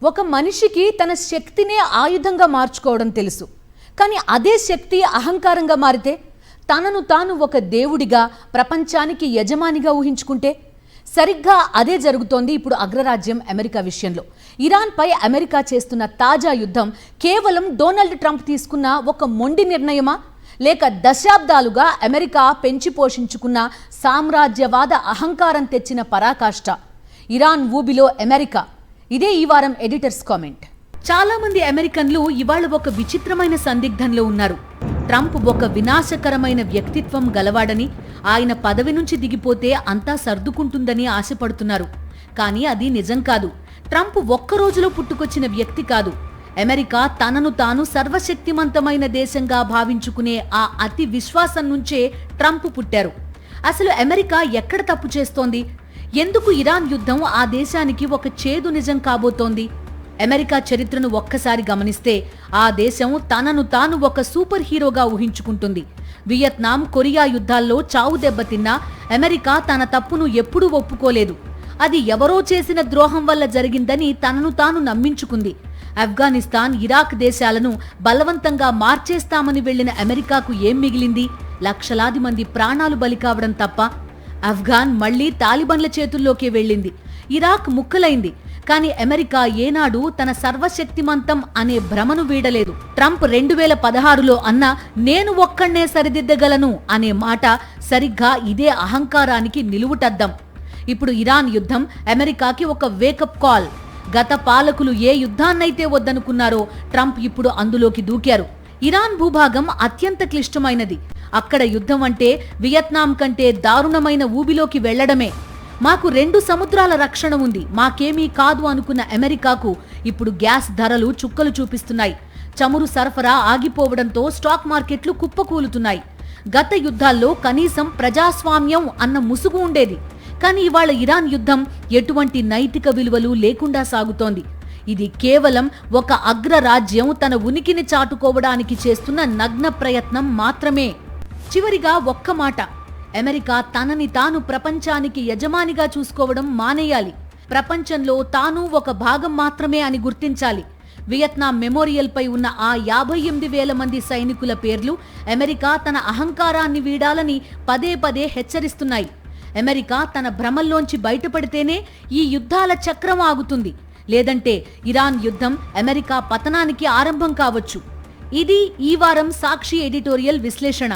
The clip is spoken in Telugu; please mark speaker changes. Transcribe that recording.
Speaker 1: ఒక మనిషికి తన శక్తినే ఆయుధంగా మార్చుకోవడం తెలుసు. కానీ అదే శక్తి అహంకారంగా మారితే, తనను తాను ఒక దేవుడిగా, ప్రపంచానికి యజమానిగా ఊహించుకుంటే, సరిగ్గా అదే జరుగుతోంది ఇప్పుడు అగ్రరాజ్యం అమెరికా విషయంలో. ఇరాన్పై అమెరికా చేస్తున్న తాజా యుద్ధం కేవలం డొనాల్డ్ ట్రంప్ తీసుకున్న ఒక మొండి నిర్ణయమా, లేక దశాబ్దాలుగా అమెరికా పెంచి పోషించుకున్న సామ్రాజ్యవాద అహంకారం తెచ్చిన పరాకాష్ట? ఇరాన్ ఊబిలో అమెరికా, ఇదే ఈ వారం ఎడిటర్స్ కామెంట్. చాలా మంది అమెరికన్లు ఇవాళ ఒక విచిత్రమైన సందిగ్ధంలో ఉన్నారు. ట్రంప్ ఒక వినాశకరమైన వ్యక్తిత్వం గలవాడని, ఆయన పదవి నుంచి దిగిపోతే అంతా సర్దుకుంటుందని ఆశపడుతున్నారు. కానీ అది నిజం కాదు. ట్రంప్ ఒక్క రోజులో పుట్టుకొచ్చిన వ్యక్తి కాదు. అమెరికా తనను తాను సర్వశక్తిమంతమైన దేశంగా భావించుకునే ఆ అతి విశ్వాసం నుంచే ట్రంప్ పుట్టారు. అసలు అమెరికా ఎక్కడ తప్పు చేస్తోంది? ఎందుకు ఇరాన్ యుద్ధం ఆ దేశానికి ఒక చేదు నిజం కాబోతోంది? అమెరికా చరిత్రను ఒక్కసారి గమనిస్తే ఆ దేశం తనను తాను ఒక సూపర్ హీరోగా ఊహించుకుంటుంది. వియత్నాం, కొరియా యుద్ధాల్లో చావు దెబ్బతిన్నా అమెరికా తన తప్పును ఎప్పుడూ ఒప్పుకోలేదు. అది ఎవరో చేసిన ద్రోహం వల్ల జరిగిందని తనను తాను నమ్మించుకుంది. ఆఫ్ఘనిస్తాన్, ఇరాక్ దేశాలను బలవంతంగా మార్చేస్తామని వెళ్లిన అమెరికాకు ఏం మిగిలింది? లక్షలాది మంది ప్రాణాలు బలి కావడం తప్ప. ఆఫ్ఘాన్ మళ్లీ తాలిబన్ల చేతుల్లోకే వెళ్ళింది. ఇరాక్ ముక్కలైంది. కానీ అమెరికా ఏనాడు తన సర్వశక్తిమంతం అనే భ్రమను వీడలేదు. ట్రంప్ 2016లో అన్న నేను ఒక్కడే సరిదిద్దగలను అనే మాట సరిగ్గా ఇదే అహంకారానికి నిలువుటద్దం. ఇప్పుడు ఇరాన్ యుద్ధం అమెరికాకి ఒక వేకప్ కాల్. గత పాలకులు ఏ యుద్ధాన్నైతే వద్దనుకున్నారో ట్రంప్ ఇప్పుడు అందులోకి దూకారు. ఇరాన్ భూభాగం అత్యంత క్లిష్టమైనది. అక్కడ యుద్ధం అంటే వియత్నాం కంటే దారుణమైన ఊబిలోకి వెళ్లడమే. మాకు 2 సముద్రాల రక్షణ ఉంది, మాకేమీ కాదు అనుకున్న అమెరికాకు ఇప్పుడు గ్యాస్ ధరలు చుక్కలు చూపిస్తున్నాయి. చమురు సరఫరా ఆగిపోవడంతో స్టాక్ మార్కెట్లు కుప్పకూలుతున్నాయి. గత యుద్ధాల్లో కనీసం ప్రజాస్వామ్యం అన్న ముసుగు ఉండేది. కానీ ఇవాళ ఇరాన్ యుద్ధం ఎటువంటి నైతిక విలువలు లేకుండా సాగుతోంది. ఇది కేవలం ఒక అగ్రరాజ్యం తన ఉనికిని చాటుకోవడానికి చేస్తున్న నగ్న ప్రయత్నం మాత్రమే. చివరిగా ఒక్క మాట, అమెరికా తనని తాను ప్రపంచానికి యజమానిగా చూసుకోవడం మానేయాలి. ప్రపంచంలో తాను ఒక భాగం మాత్రమే అని గుర్తించాలి. వియత్నాం మెమోరియల్ పై ఉన్న ఆ 58,000 మంది సైనికుల పేర్లు అమెరికా తన అహంకారాన్ని వీడాలని పదే పదే హెచ్చరిస్తున్నాయి. అమెరికా తన భ్రమల్లోంచి బయటపడితేనే ఈ యుద్ధాల చక్రం ఆగుతుంది. లేదంటే ఇరాన్ యుద్ధం అమెరికా పతనానికి ఆరంభం కావచ్చు. ఇది ఈ వారం సాక్షి ఎడిటోరియల్ విశ్లేషణ.